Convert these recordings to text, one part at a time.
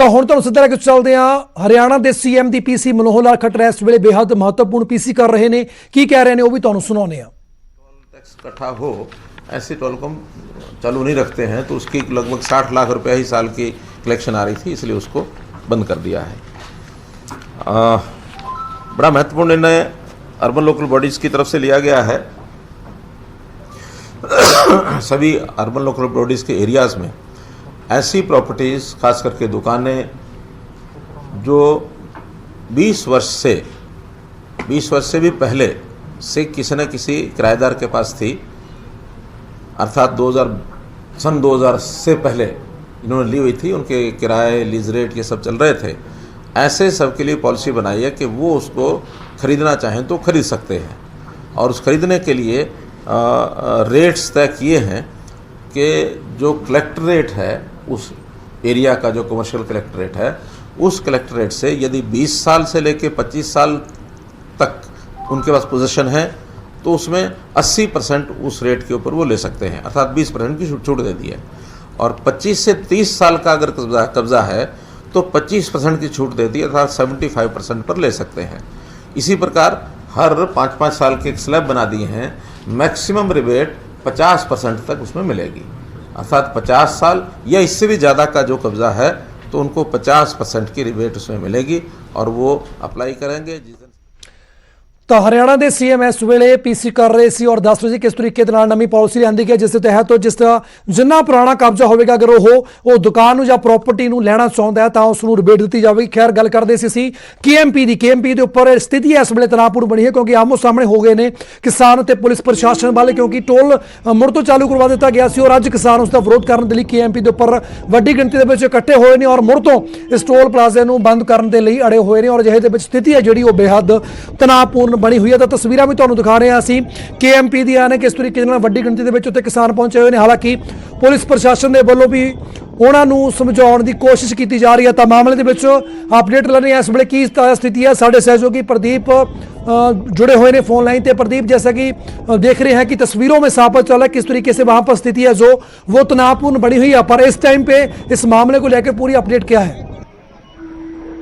ਤਾਂ ਹੁਣ ਤੁਹਾਨੂੰ ਸਿੱਧਾ ਲੈ ਕੇ ਚੱਲਦੇ ਹਾਂ ਹਰਿਆਣਾ ਦੇ ਸੀਐਮ ਦੀ ਪੀਸੀ ਮਨੋਹਰ ਲਾਲ ਖੱਟਰ ਇਸ ਵੇਲੇ ਬੇहद महत्वपूर्ण पीसी कर रहे हैं की कह रहे हैं वो भी ਤੁਹਾਨੂੰ ਸੁਣਾਉਂਦੇ ਹਾਂ। टैक्स इकट्ठा हो ऐसे टोल को हम चालू नहीं रखते हैं तो उसकी लगभग 60 लाख रुपया ही साल की कलेक्शन आ रही थी, इसलिए उसको बंद कर दिया है। बड़ा महत्वपूर्ण निर्णय अर्बन लोकल बॉडीज़ की तरफ से लिया गया है। सभी अर्बन लोकल बॉडीज़ के एरियाज़ में ऐसी प्रॉपर्टीज़ खास करके दुकानें जो 20 वर्ष से भी पहले से किसी न किसी किराएदार के पास थी, अर्थात सन 2000 से पहले इन्होंने ली हुई थी, उनके किराए लीज रेट ये सब चल रहे थे, ऐसे सब के लिए पॉलिसी बनाई है कि वो उसको ख़रीदना चाहें तो ख़रीद सकते हैं। और उस ख़रीदने के लिए रेट्स तय किए हैं कि जो कलेक्टर रेट है उस एरिया का, जो कमर्शियल कलेक्टर रेट है, उस कलेक्टर रेट से यदि 20 साल से लेकर 25 साल तक उनके पास पोजीशन है तो उसमें 80% उस रेट के ऊपर वो ले सकते हैं, अर्थात 20% की छूट दे दी है। और 25 से 30 साल का अगर कब्जा है तो 25% की छूट दे दी, अर्थात 75% पर ले सकते हैं। इसी प्रकार हर 5-5 साल के एक स्लैब बना दिए हैं, मैक्सिमम रिबेट 50% तक उसमें मिलेगी, अर्थात 50 साल या इससे भी ज़्यादा का जो कब्जा है तो उनको 50% की रिबेट उसमें मिलेगी और वो अप्लाई करेंगे। तो हरियाणा के सीएम इस वेले पीसी कर रहे सी और दस रहे किस तरीके नवी पॉलिसी लियांदी गई, जिस तहत तो जिस जिन्ना पुराना कब्जा होगा अगर वो दुकान या प्रॉपर्टी लैना चाहता है तो उसको रिबेट दी जाएगी। खैर गल करते सी केएमपी के उपर स्थिति इस वेले तनावपूर्ण बनी है क्योंकि आमो सामने हो गए हैं किसान और पुलिस प्रशासन वाले, क्योंकि टोल मुड़ तो चालू करवा दिता गया और अज किसान उसका विरोध करने के लिए केएमपी के उपर वड्डी गिणती के इकट्ठे हुए हैं और मुड़ तो इस टोल प्लाजे को बंद करने के लिए अड़े हुए हैं। और अजिहे स्थिति है जी बेहद तनावपूर्ण बनी हुई है। तो तस्वीरां भी तुहानूं दिखा रहे हैं असीं केएमपी दी ने किस तरीके वड्डी गिणती दे उत्ते किसान पहुंचे हुए हैं। हालांकि पुलिस प्रशासन के वल्लों भी उन्होंने समझाउण की कोशिश की जा रही है। तो मामले दे विच अपडेट लेने इस वेले की स्थिति है, साडे सहयोगी प्रदीप जुड़े हुए हैं फोन लाइन पर। प्रदीप, जैसा कि देख रहे हैं कि तस्वीरों में साफ चल रहा है किस तरीके से वहां पर स्थिति है जो वो तनावपूर्ण बनी हुई है, पर इस टाइम पे इस मामले को लेकर पूरी अपडेट क्या है?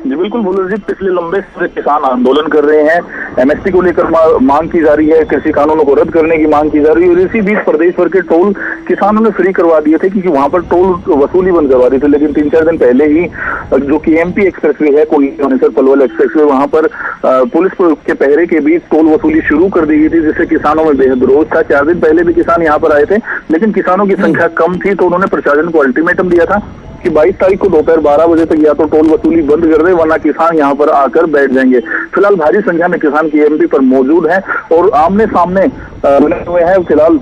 जी बिल्कुल भूलर जी, पिछले लंबे समय किसान आंदोलन कर रहे हैं, एमएसपी को लेकर मांग की जा रही है, कृषि कानूनों को रद्द करने की मांग की जा रही है। और इसी बीच प्रदेश भर के टोल किसानों ने फ्री करवा दिए थे क्योंकि वहां पर टोल वसूली बंद करवा दी थी। लेकिन 3-4 दिन पहले ही जो केएमपी एक्सप्रेसवे है, कोयली पलवल एक्सप्रेसवे, वहां पर पुलिस के पहरे के बीच टोल वसूली शुरू कर दी गई थी, जिससे किसानों में बेहद रोष था। 4 दिन पहले भी किसान यहाँ पर आए थे, लेकिन किसानों की संख्या कम थी तो उन्होंने प्रशासन को अल्टीमेटम दिया था कि 22 तारीख को दोपहर 12 बजे तक या तो टोल वसूली बंद कर दे वरना किसान यहाँ पर आकर बैठ जाएंगे। फिलहाल भारी संख्या में किसान केएमपी पर मौजूद हैं और आमने सामने बने हुए हैं। फिलहाल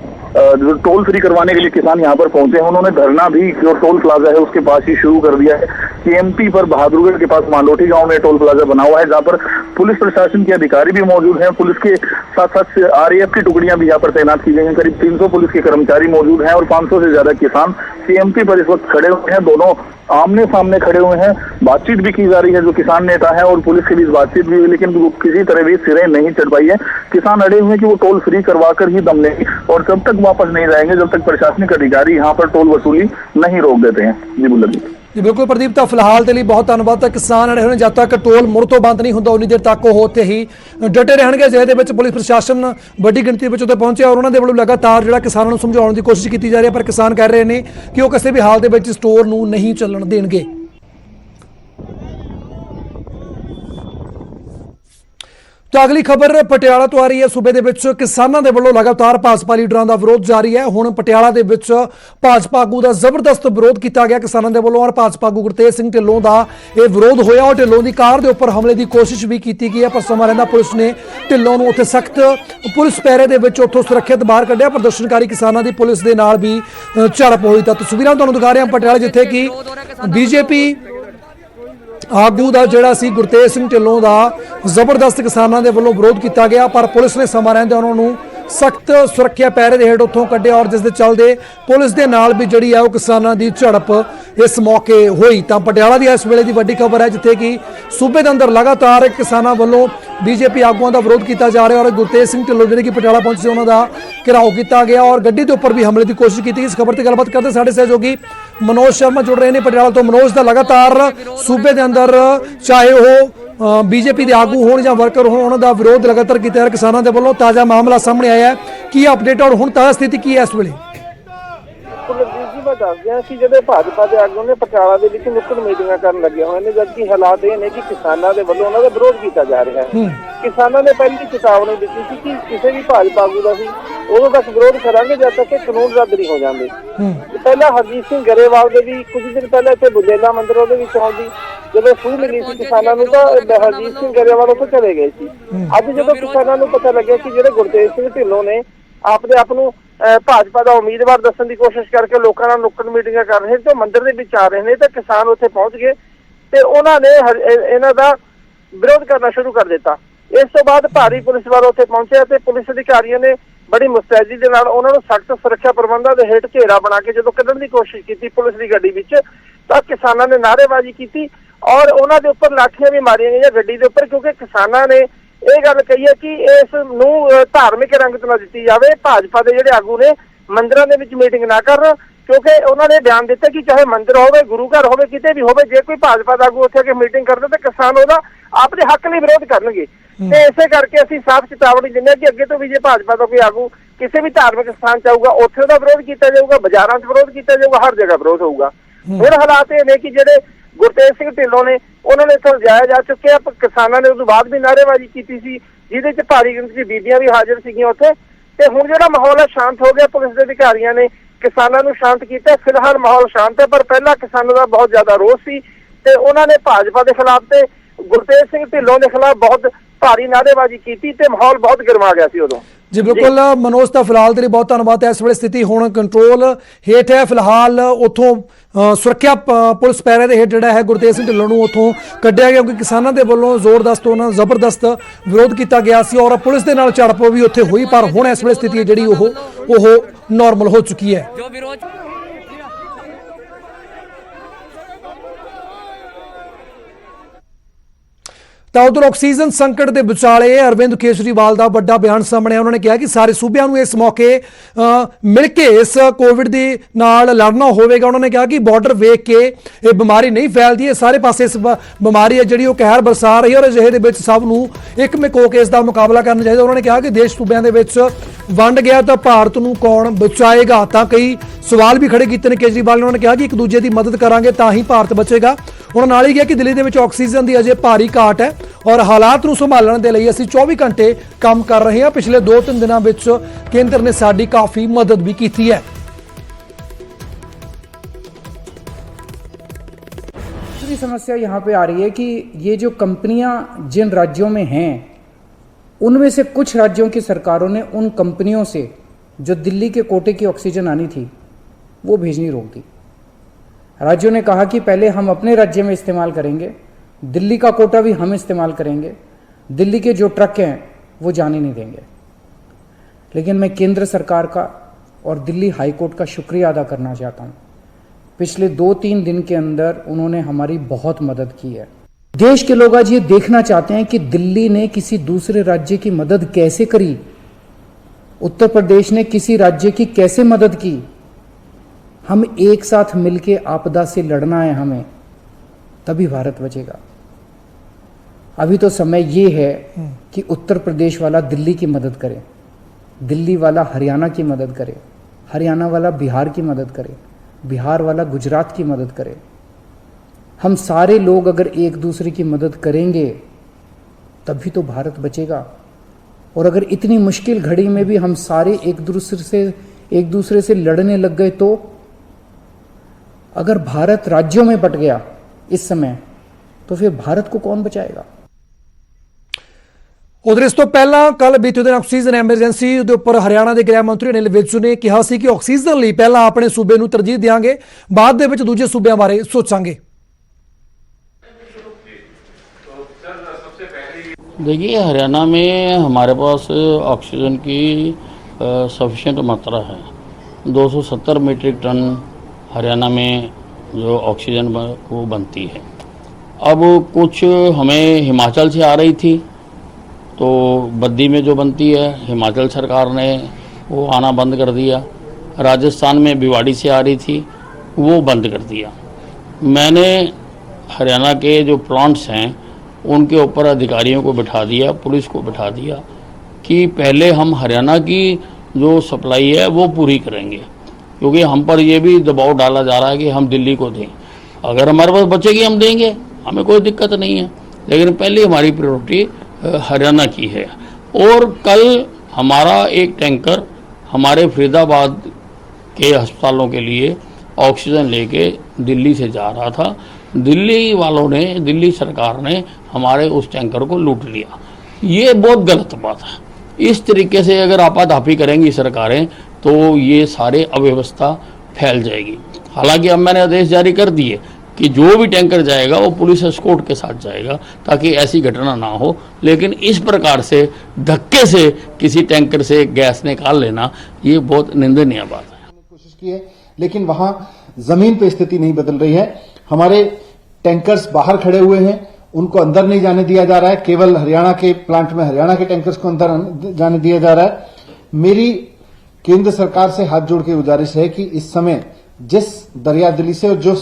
जो टोल फ्री करवाने के लिए किसान यहाँ पर पहुंचे हैं, उन्होंने धरना भी जो टोल प्लाजा है उसके पास ही शुरू कर दिया है। केएमपी पर बहादुरगढ़ के पास मालोठी गांव में टोल प्लाजा बना हुआ है, जहाँ पर पुलिस प्रशासन के अधिकारी भी मौजूद हैं। पुलिस के साथ साथ आरएएफ की टुकड़ियां भी यहाँ पर तैनात की गई हैं। करीब 300 पुलिस के कर्मचारी मौजूद हैं और 500 से ज्यादा किसान केएमपी पर इस वक्त खड़े हुए हैं। दोनों आमने सामने खड़े हुए हैं, बातचीत भी की जा रही है। जो किसान नेता है और पुलिस के बीच बातचीत भी हुई, लेकिन वो किसी तरह भी सिरे नहीं चढ़ पाई है। किसान अड़े हुए हैं कि वो टोल फ्री करवा कर ही दम लेंगे और जब तक वापस नहीं जाएंगे जब तक प्रशासनिक अधिकारी यहाँ पर टोल वसूली नहीं रोक देते हैं। जी बुल्लर जी। जी बिल्कुल प्रदीप, तो फिलहाल के लिए बहुत धन्यवाद। किसान अड़े हुए जब तक टोल मुड़ तो बंद नहीं होता उन्नी देर तक वो उत्थे ही डटे रहणगे, जिहदे पुलिस प्रशासन वड्डी गिणती उत्ते पहुंचे और उन्होंने वालों लगातार जिहड़ा किसानों को समझाउण की कोशिश की जा रही है, पर किसान कह रहे हैं कि वो किसी भी हाल दे विच स्टोर नूं नहीं चलण देणगे। तो अगली खबर पटियाला तो आ रही है। सूबे दे विच किसानां दे वल्लों लगातार भाजपा लीडरां दा विरोध जारी है। हुण पटियाला दे विच भाजपा आगू दा जबरदस्त विरोध किया गया किसानां दे वल्लों और भाजपा आगू गुरतेज सिंह ढिल्लों दा यह विरोध होया और ढिल्लों की कार के उपर हमले की कोशिश भी की गई है, पर समा रहिंदा पुलिस ने ढिल्लों नूं उत्थे सख्त पुलिस पैरे दे विच उत्थों सुरक्षित बाहर कढ़िया। प्रदर्शनकारी किसानां दी पुलिस दे नाल भी झड़प हुई। तो तस्वीरां तुहानूं दिखा रहे हैं पटियाला, जिथे कि बीजेपी आगू का जोड़ा सी गुरतेज सिंह ढिल्लों का जबरदस्त किसानों के वालों विरोध किया गया, पर पुलिस ने समा रहिंदे उन्होंने सख्त सुरक्षा पैरे के हेठ उत्थों कढ़िया और जिस दे चलते पुलिस के नाल भी जिहड़ी है वो किसानों की झड़प इस मौके हुई। तो पटियाला की इस वेले की वड्डी खबर है, जिथे कि सूबे के अंदर लगातार किसानों वालों बीजेपी आगुआं का विरोध किया जा रहा है और गुरतेज सिंह ढिल्लों जिहड़े कि पटियाला पहुंचे उन्हों का घेराव किया गया और गड्डी के उपर भी हमले की कोशिश की। इस खबर से गलबात करते साडे सहयोगी ਮਨੋਜ ਸ਼ਰਮਾ ਜੁੜ ਰਹੇ ਨੇ ਪਟਿਆਲਾ ਤੋਂ। ਮਨੋਜ ਦਾ ਲਗਾਤਾਰ ਸੂਬੇ ਦੇ ਅੰਦਰ ਚਾਹੇ ਉਹ ਬੀਜੇਪੀ ਦੇ ਆਗੂ ਹੋਣ ਜਾਂ ਵਰਕਰ ਹੋਣ, ਉਹਨਾਂ ਦਾ ਵਿਰੋਧ ਲਗਾਤਾਰ ਕੀਤਾ ਜਾ ਰਿਹਾ ਕਿਸਾਨਾਂ ਦੇ ਵੱਲੋਂ। ਤਾਜ਼ਾ ਮਾਮਲਾ ਸਾਹਮਣੇ ਆਇਆ ਹੈ, ਕੀ ਅਪਡੇਟ ਔਰ ਹੁਣ ਤਾਜ਼ਾ ਸਥਿਤੀ ਕੀ ਹੈ ਇਸ ਵੇਲੇ? ਕੁਲਦੀਪ ਜੀ, ਮੈਂ ਦੱਸ ਦਿਆਂ ਕਿ ਜਿਹੜੇ ਭਾਜਪਾ ਦੇ ਆਗੂ ਨੇ ਪਟਿਆਲਾ ਦੇ ਵਿੱਚ ਨੁੱਕੜ ਮੀਟਿੰਗਾਂ ਕਰਨ ਲੱਗੇ ਹੋਏ ਨੇ, ਜਦਕਿ ਹਾਲਾਤ ਇਹ ਨੇ ਕਿ ਕਿਸਾਨਾਂ ਦੇ ਵੱਲੋਂ ਉਹਨਾਂ ਦਾ ਵਿਰੋਧ ਕੀਤਾ ਜਾ ਰਿਹਾ ਹੈ। ਕਿਸਾਨਾਂ ਨੇ ਪਹਿਲੀ ਚੇਤਾਵਨੀ ਦਿੱਤੀ ਸੀ ਕਿ ਕਿਸੇ ਵੀ ਭਾਜਪਾ ਆਗੂ ਦਾ ਸੀ ਉਦੋਂ ਤੱਕ ਵਿਰੋਧ ਕਰਾਂਗੇ ਜਦ ਤੱਕ ਕਿ ਕਾਨੂੰਨ ਰੱਦ ਨਹੀਂ ਹੋ ਜਾਂਦੇ। ਪਹਿਲਾਂ ਹਰਜੀਤ ਸਿੰਘ ਗਰੇਵਾਲ ਦੇ ਵੀ ਕੁਝ ਦਿਨ ਪਹਿਲਾਂ ਇੱਥੇ ਬੁੱਢੇਲਾ ਮੰਦਿਰ ਉਹਦੇ ਵਿੱਚ ਆਉਂਦੀ ਜਦੋਂ ਸੂਹ ਮਿਲੀ ਸੀ ਕਿਸਾਨਾਂ ਨੂੰ ਤਾਂ ਹਰਜੀਤ ਸਿੰਘ ਗਰੇਵਾਲ ਉੱਥੇ ਚਲੇ ਗਏ ਸੀ। ਅੱਜ ਜਦੋਂ ਕਿਸਾਨਾਂ ਨੂੰ ਪਤਾ ਲੱਗਿਆ ਕਿ ਜਿਹੜੇ ਗੁਰਤੇਜ ਸਿੰਘ ਢਿੱਲੋਂ ਨੇ ਆਪਦੇ ਆਪ ਨੂੰ ਭਾਜਪਾ ਦਾ ਉਮੀਦਵਾਰ ਦੱਸਣ ਦੀ ਕੋਸ਼ਿਸ਼ ਕਰਕੇ ਲੋਕਾਂ ਨਾਲ ਨੁੱਕੜ ਮੀਟਿੰਗਾਂ ਕਰ ਰਹੇ ਤੇ ਮੰਦਿਰ ਦੇ ਵਿੱਚ ਆ ਰਹੇ ਨੇ, ਤਾਂ ਕਿਸਾਨ ਉੱਥੇ ਪਹੁੰਚ ਗਏ ਤੇ ਉਹਨਾਂ ਨੇ ਇਹਨਾਂ ਦਾ ਵਿਰੋਧ ਕਰਨਾ ਸ਼ੁਰੂ ਕਰ ਦਿੱਤਾ। ਇਸ ਤੋਂ ਬਾਅਦ ਭਾਰੀ ਪੁਲਿਸ ਬਲ ਉੱਥੇ ਪਹੁੰਚਿਆ ਤੇ ਪੁਲਿਸ ਅਧਿਕਾਰੀਆਂ ਨੇ ਬੜੀ ਮੁਸਤੈਦੀ ਦੇ ਨਾਲ ਉਹਨਾਂ ਨੂੰ ਸਖਤ ਸੁਰੱਖਿਆ ਪ੍ਰਬੰਧਾਂ ਦੇ ਹੇਠ ਘੇਰਾ ਬਣਾ ਕੇ ਜਦੋਂ ਕੱਢਣ ਦੀ ਕੋਸ਼ਿਸ਼ ਕੀਤੀ ਪੁਲਿਸ ਦੀ ਗੱਡੀ ਵਿੱਚ, ਤਾਂ ਕਿਸਾਨਾਂ ਨੇ ਨਾਅਰੇਬਾਜ਼ੀ ਕੀਤੀ ਔਰ ਉਹਨਾਂ ਦੇ ਉੱਪਰ ਲਾਠੀਆਂ ਵੀ ਮਾਰੀਆਂ ਗਈਆਂ ਗੱਡੀ ਦੇ ਉੱਪਰ, ਕਿਉਂਕਿ ਕਿਸਾਨਾਂ ਨੇ ਇਹ ਗੱਲ ਕਹੀ ਹੈ ਕਿ ਇਸ ਨੂੰ ਧਾਰਮਿਕ ਰੰਗਤ ਨਾ ਦਿੱਤੀ ਜਾਵੇ। ਭਾਜਪਾ ਦੇ ਜਿਹੜੇ ਆਗੂ ਨੇ ਮੰਦਿਰਾਂ ਦੇ ਵਿੱਚ ਮੀਟਿੰਗ ਨਾ ਕਰਨ, ਕਿਉਂਕਿ ਉਹਨਾਂ ਨੇ ਬਿਆਨ ਦਿੱਤਾ ਕਿ ਚਾਹੇ ਮੰਦਿਰ ਹੋਵੇ, ਗੁਰੂ ਘਰ ਹੋਵੇ, ਕਿਤੇ ਵੀ ਹੋਵੇ, ਜੇ ਕੋਈ ਭਾਜਪਾ ਦਾ ਆਗੂ ਉੱਥੇ ਆ ਕੇ ਮੀਟਿੰਗ ਕਰਦਾ ਤਾਂ ਕਿਸਾਨ ਉਹਦਾ ਆਪਣੇ ਹੱਕ ਲਈ ਵਿਰੋਧ ਕਰਨਗੇ। ਤੇ ਇਸੇ ਕਰਕੇ ਅਸੀਂ ਸਾਫ਼ ਚੇਤਾਵਨੀ ਦਿੰਦੇ ਹਾਂ ਕਿ ਅੱਗੇ ਤੋਂ ਵੀ ਜੇ ਭਾਜਪਾ ਦਾ ਕੋਈ ਆਗੂ ਕਿਸੇ ਵੀ ਧਾਰਮਿਕ ਸਥਾਨ 'ਚ ਆਊਗਾ ਉੱਥੇ ਉਹਦਾ ਵਿਰੋਧ ਕੀਤਾ ਜਾਊਗਾ, ਬਾਜ਼ਾਰਾਂ 'ਚ ਵਿਰੋਧ ਕੀਤਾ ਜਾਊਗਾ, ਹਰ ਜਗ੍ਹਾ ਵਿਰੋਧ ਹੋਊਗਾ। ਹੁਣ ਹਾਲਾਤ ਇਹ ਨੇ ਕਿ ਜਿਹੜੇ ਗੁਰਤੇਜ ਸਿੰਘ ਢਿੱਲੋਂ ਨੇ ਉਹਨਾਂ ਨੇ ਇੱਥੋਂ ਜਾਇਆ ਜਾ ਚੁੱਕਿਆ। ਕਿਸਾਨਾਂ ਨੇ ਉਸ ਤੋਂ ਬਾਅਦ ਵੀ ਨਾਅਰੇਬਾਜ਼ੀ ਕੀਤੀ ਸੀ ਜਿਹਦੇ 'ਚ ਭਾਰੀ ਗਿਣਤੀ 'ਚ ਬੀਬੀਆਂ ਵੀ ਹਾਜ਼ਰ ਸੀਗੀਆਂ ਉੱਥੇ। ਤੇ ਹੁਣ ਜਿਹੜਾ ਮਾਹੌਲ ਹੈ ਸ਼ਾਂਤ ਹੋ ਗਿਆ, ਪੁਲਿਸ ਦੇ ਅਧਿਕਾਰੀਆਂ ਨੇ ਕਿਸਾਨਾਂ ਨੂੰ ਸ਼ਾਂਤ ਕੀਤਾ। ਫਿਲਹਾਲ ਮਾਹੌਲ ਸ਼ਾਂਤ ਹੈ, ਪਰ ਪਹਿਲਾਂ ਕਿਸਾਨਾਂ ਦਾ ਬਹੁਤ ਜ਼ਿਆਦਾ ਰੋਸ ਸੀ ਤੇ ਉਹਨਾਂ ਨੇ ਭਾਜਪਾ ਦੇ ਖਿਲਾਫ ਤੇ ਗੁਰਤੇਜ ਸਿੰਘ ਢਿੱਲੋਂ ਦੇ ਖਿਲਾਫ ਬਹੁਤ ਭਾਰੀ ਨਾਅਰੇਬਾਜ਼ੀ ਕੀਤੀ ਤੇ ਮਾਹੌਲ ਬਹੁਤ ਗਰਮਾ ਗਿਆ ਸੀ ਉਦੋਂ। ਜੀ ਬਿਲਕੁਲ ਮਨੋਜ, ਤਾਂ ਫਿਲਹਾਲ ਦੇ ਲਈ ਬਹੁਤ ਧੰਨਵਾਦ। ਇਸ ਵੇਲੇ ਸਥਿਤੀ ਹੁਣ ਕੰਟਰੋਲ ਹੇਠ ਹੈ। ਫਿਲਹਾਲ ਉੱਥੋਂ ਸੁਰੱਖਿਆ ਪੁਲਿਸ ਪੈਰੇ ਦੇ ਹੇਠ ਜਿਹੜਾ ਹੈ ਗੁਰਤੇਜ ਸਿੰਘ ਢਿੱਲੋਂ ਨੂੰ ਉੱਥੋਂ ਕੱਢਿਆ ਗਿਆ, ਕਿਉਂਕਿ ਕਿਸਾਨਾਂ ਦੇ ਵੱਲੋਂ ਜ਼ੋਰਦਾਰ ਤੋਂ ਜ਼ਬਰਦਸਤ ਵਿਰੋਧ ਕੀਤਾ ਗਿਆ ਸੀ ਔਰ ਪੁਲਿਸ ਦੇ ਨਾਲ ਝੜਪ ਵੀ ਉੱਥੇ ਹੋਈ। ਪਰ ਹੁਣ ਇਸ ਵੇਲੇ ਸਥਿਤੀ ਜਿਹੜੀ ਉਹ ਨਾਰਮਲ ਹੋ ਚੁੱਕੀ ਹੈ। ਤਾਂ ਉਧਰ ਆਕਸੀਜਨ ਸੰਕਟ ਦੇ ਵਿਚਾਲੇ ਅਰਵਿੰਦ ਕੇਜਰੀਵਾਲ ਦਾ ਵੱਡਾ ਬਿਆਨ ਸਾਹਮਣੇ ਆਇਆ। ਉਹਨਾਂ ਨੇ ਕਿਹਾ ਕਿ ਸਾਰੇ ਸੂਬਿਆਂ ਨੂੰ ਇਸ ਮੌਕੇ ਮਿਲ ਕੇ ਇਸ ਕੋਵਿਡ ਦੇ ਨਾਲ ਲੜਨਾ ਹੋਵੇਗਾ। ਉਹਨਾਂ ਨੇ ਕਿਹਾ ਕਿ ਬਾਰਡਰ ਵੇਖ ਕੇ ਇਹ ਬਿਮਾਰੀ ਨਹੀਂ ਫੈਲਦੀ, ਇਹ ਸਾਰੇ ਪਾਸੇ ਇਸ ਬਿਮਾਰੀ ਹੈ ਜਿਹੜੀ ਉਹ ਕਹਿਰ ਬਰਸਾ ਰਹੀ ਹੈ ਔਰ ਅਜਿਹੇ ਦੇ ਵਿੱਚ ਸਭ ਨੂੰ ਇੱਕ ਮਿਕ ਹੋ ਕੇ ਇਸ ਦਾ ਮੁਕਾਬਲਾ ਕਰਨਾ ਚਾਹੀਦਾ। ਉਹਨਾਂ ਨੇ ਕਿਹਾ ਕਿ ਦੇਸ਼ ਸੂਬਿਆਂ ਦੇ ਵਿੱਚ ਵੰਡ ਗਿਆ ਤਾਂ ਭਾਰਤ ਨੂੰ ਕੌਣ ਬਚਾਏਗਾ। ਤਾਂ ਕਈ ਸਵਾਲ ਵੀ ਖੜੇ ਕੀਤੇ ਨੇ ਕੇਜਰੀਵਾਲ ਨੇ। ਉਹਨਾਂ ਨੇ ਕਿਹਾ ਕਿ ਇੱਕ ਦੂਜੇ ਦੀ ਮਦਦ ਕਰਾਂਗੇ ਤਾਂ ਹੀ ਭਾਰਤ ਬਚੇਗਾ। ਉਹਨਾਂ ਨਾਲ ਹੀ ਕਿਹਾ ਕਿ ਦਿੱਲੀ ਦੇ ਵਿੱਚ ਆਕਸੀਜਨ ਦੀ ਅਜੇ ਭਾਰੀ ਘਾਟ ਹੈ ਔਰ ਹਾਲਾਤ ਨੂੰ ਸੰਭਾਲਣ ਦੇ ਲਈ ਅਸੀਂ 24 ਘੰਟੇ ਕੰਮ ਕਰ ਰਹੇ ਹਾਂ। ਪਿਛਲੇ 2-3 ਦਿਨਾਂ ਵਿੱਚ ਕੇਂਦਰ ਨੇ ਸਾਡੀ ਕਾਫੀ ਮਦਦ ਵੀ ਕੀਤੀ ਹੈ। दूसरी समस्या यहाँ पे आ रही है कि ये जो कंपनियां जिन राज्यों में हैं उनमें से कुछ राज्यों की सरकारों ने उन कंपनियों से जो दिल्ली के कोटे की ऑक्सीजन आनी थी वो भेजनी रोक दी। राज्यों ने कहा कि पहले हम अपने राज्य में इस्तेमाल करेंगे, दिल्ली का कोटा भी हम इस्तेमाल करेंगे, दिल्ली के जो ट्रक हैं वो जाने नहीं देंगे। लेकिन मैं केंद्र सरकार का और दिल्ली हाई कोर्ट का शुक्रिया अदा करना चाहता हूँ। पिछले 2-3 दिन के अंदर उन्होंने हमारी बहुत मदद की है। देश के लोग आज ये देखना चाहते हैं कि दिल्ली ने किसी दूसरे राज्य की मदद कैसे करी, उत्तर प्रदेश ने किसी राज्य की कैसे मदद की। हम एक साथ मिलके आपदा से लड़ना है हमें, तभी भारत बचेगा। अभी तो समय ये है कि उत्तर प्रदेश वाला दिल्ली की मदद करे, दिल्ली वाला हरियाणा की मदद करे, हरियाणा वाला बिहार की मदद करे, बिहार वाला गुजरात की मदद करे। हम सारे लोग अगर एक दूसरे की मदद करेंगे तभी तो भारत बचेगा। और अगर इतनी मुश्किल घड़ी में भी हम सारे एक दूसरे से लड़ने लग गए, तो अगर भारत राज्यों में बट गया इस समय, तो फिर भारत को कौन बचाएगा। उधर इस तो पहला कल बीते दिन ऑक्सीजन एमरजेंसी के उपर हरियाणा के गृह मंत्री अनिल विज ने कहा कि ऑक्सीजन लिए पहला अपने सूबे को तरजीह देंगे, बाद में दूजे सूबों बारे सोचांगे। देखिए, हरियाणा में हमारे पास ऑक्सीजन की सफिशेंट मात्रा है। 270 मीट्रिक टन हरियाणा में जो ऑक्सीजन वो बनती है। अब कुछ हमें हिमाचल से आ रही थी, तो बद्दी में जो बनती है हिमाचल सरकार ने वो आना बंद कर दिया। राजस्थान में भिवाड़ी से आ रही थी, वो बंद कर दिया। मैंने हरियाणा के जो प्लांट्स हैं उनके ऊपर अधिकारियों को बिठा दिया, पुलिस को बिठा दिया कि पहले हम हरियाणा की जो सप्लाई है वो पूरी करेंगे, क्योंकि हम पर ये भी दबाव डाला जा रहा है कि हम दिल्ली को दें। अगर हमारे पास बचेगी हम देंगे, हमें कोई दिक्कत नहीं है, लेकिन पहले हमारी प्रायोरिटी हरियाणा की है। और कल हमारा एक टैंकर हमारे फरीदाबाद के अस्पतालों के लिए ऑक्सीजन लेके दिल्ली से जा रहा था। दिल्ली वालों ने, दिल्ली सरकार ने हमारे उस टैंकर को लूट लिया। ये बहुत गलत बात है। इस तरीके से अगर आपाधापी करेंगी सरकारें तो ये सारे अव्यवस्था फैल जाएगी। हालांकि अब मैंने आदेश जारी कर दिए कि जो भी टैंकर जाएगा वो पुलिस एस्कॉर्ट के साथ जाएगा ताकि ऐसी घटना ना हो। लेकिन इस प्रकार से धक्के से किसी टैंकर से गैस निकाल लेना ये बहुत निंदनीय बात है। कोशिश की है, लेकिन वहां जमीन पे स्थिति नहीं बदल रही है। हमारे टैंकर्स बाहर खड़े हुए हैं, उनको अंदर नहीं जाने दिया जा रहा है। केवल हरियाणा के प्लांट में हरियाणा के टैंकर्स को अंदर जाने दिया जा रहा है। मेरी केंद्र सरकार से हाथ जोड़ के गुजारिश है कि इस समय जिस दरियादिली से और जो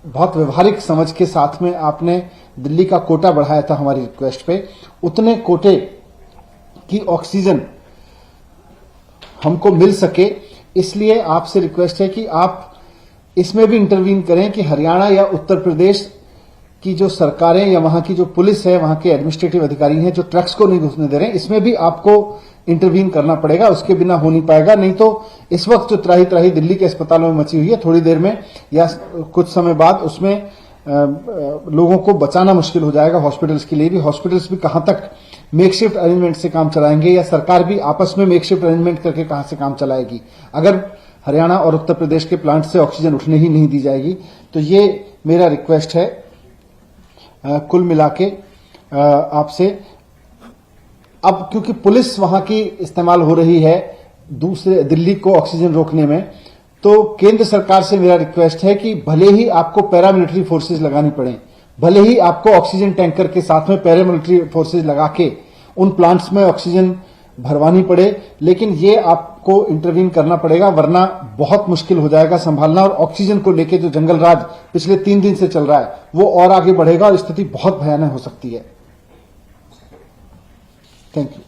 बहुत व्यवहारिक समझ के साथ में आपने दिल्ली का कोटा बढ़ाया था हमारी रिक्वेस्ट पे, उतने कोटे की ऑक्सीजन हमको मिल सके, इसलिए आपसे रिक्वेस्ट है कि आप इसमें भी इंटरवीन करें कि हरियाणा या उत्तर प्रदेश की जो सरकारें या वहां की जो पुलिस है, वहां के एडमिनिस्ट्रेटिव अधिकारी हैं जो ट्रक्स को नहीं घुसने दे रहे हैं, इसमें भी आपको इंटरवीन करना पड़ेगा। उसके बिना हो नहीं पाएगा। नहीं तो इस वक्त जो त्राही त्राही दिल्ली के अस्पतालों में मची हुई है, थोड़ी देर में या कुछ समय बाद उसमें लोगों को बचाना मुश्किल हो जाएगा। हॉस्पिटल्स के लिए भी, हॉस्पिटल्स भी कहां तक मेकशिफ्ट अरेंजमेंट से काम चलाएंगे या सरकार भी आपस में मेकशिफ्ट अरेंजमेंट करके कहां से काम चलाएगी। अगर हरियाणा और उत्तर प्रदेश के प्लांट से ऑक्सीजन उठने ही नहीं दी जाएगी तो ये मेरा रिक्वेस्ट है कुल मिला के आपसे। अब क्योंकि पुलिस वहां की इस्तेमाल हो रही है दूसरे दिल्ली को ऑक्सीजन रोकने में, तो केंद्र सरकार से मेरा रिक्वेस्ट है कि भले ही आपको पैरामिलिट्री फोर्सेज लगानी पड़े, भले ही आपको ऑक्सीजन टैंकर के साथ में पैरामिलिट्री फोर्सेज लगा के उन प्लांट्स में ऑक्सीजन भरवानी पड़े, लेकिन ये आपको इंटरवीन करना पड़ेगा, वरना बहुत मुश्किल हो जाएगा संभालना। और ऑक्सीजन को लेके जो जंगल राज पिछले 3 दिन से चल रहा है वो और आगे बढ़ेगा और स्थिति बहुत भयानक हो सकती है। Thank you.